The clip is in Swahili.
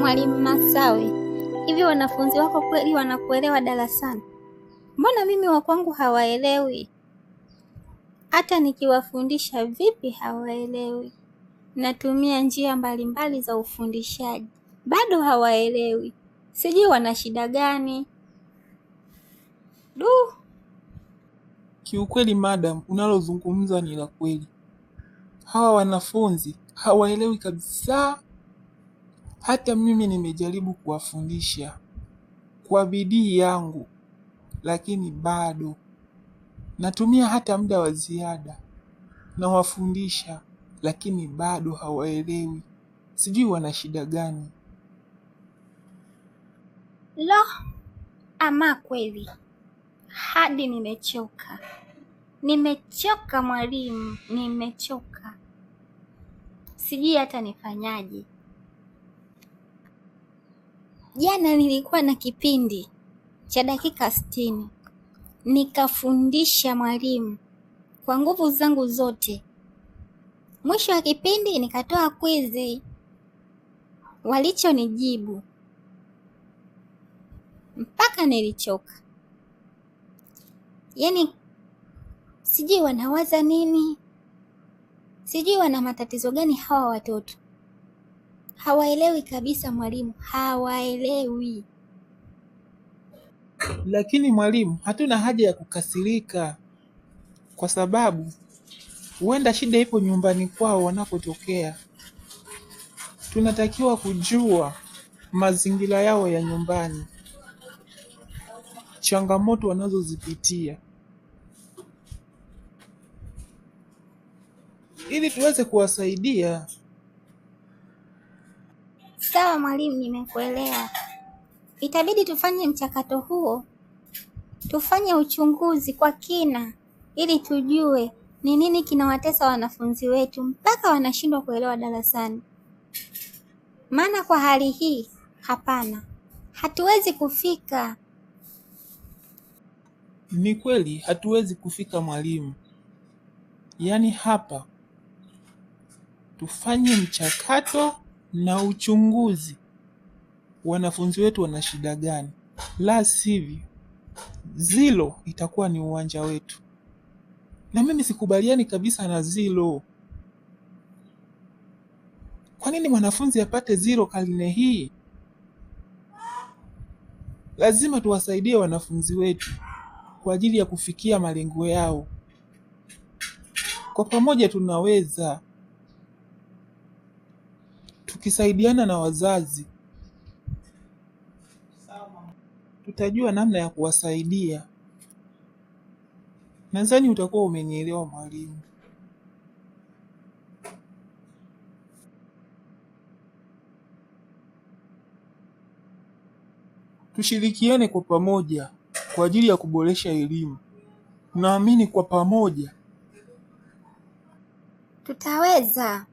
Mwalimu Masawe, hivi wanafunzi wako kweli wanakuelewa darasani? Mbona mimi wa kwangu hawaelewi? Hata nikiwafundisha vipi hawaelewi. Natumia njia mbalimbali za ufundishaji, bado hawaelewi. Sijui wana shida gani? Kiukweli madam, unalozungumza ni la kweli. Hawa wanafunzi hawaelewi kabisa. Hata mimi nimejaribu kuwafundisha kwa bidii yangu, lakini bado natumia hata muda wa ziada nawafundisha, lakini bado hawaelewi. Sijui wana shida gani. Ama kweli hadi nimechoka. Nimechoka mwalimu, nimechoka. Sijui hata nifanyaje. Jana nilikuwa na kipindi cha dakika 60. Nikafundisha mwalimu kwa nguvu zangu zote. Mwisho wa kipindi nikatoa kwizi. Walichonijibu mpaka nilichoka. Yaani sijui wanawaza nini, sijui wana matatizo gani hawa watoto. Hawaelewi kabisa mwalimu, hawaelewi. Lakini mwalimu, hatuna haja ya kukasirika, kwa sababu huenda shida ipo nyumbani kwao wanapotokea. Tunatakiwa kujua mazingira yao ya nyumbani, changamoto wanazozipitia, ili tuweze kuwasaidia. Sawa mwalimu, nimekuelewa. Itabidi tufanye mchakato huo, tufanye uchunguzi kwa kina, ili tujue ni nini kinawatesa wanafunzi wetu mpaka wanashindwa kuelewa darasani. Maana kwa hali hii, hapana, hatuwezi kufika. Ni kweli hatuwezi kufika mwalimu. Yaani hapa tufanye mchakato na uchunguzi, wanafunzi wetu wana shida gani, la sivyo zilo itakuwa ni uwanja wetu. Na mimi sikubaliani kabisa na zilo. Kwa nini mwanafunzi apate zilo karne hii? Lazima tuwasaidie wanafunzi wetu kwa ajili ya kufikia malengo yao. Kwa pamoja tunaweza, tukisaidiana na wazazi tutajua namna ya kuwasaidia. Nadhani utakuwa umenielewa mwalimu. Tushirikiane kwa pamoja kwa ajili ya kuboresha elimu. Naamini kwa pamoja tutaweza.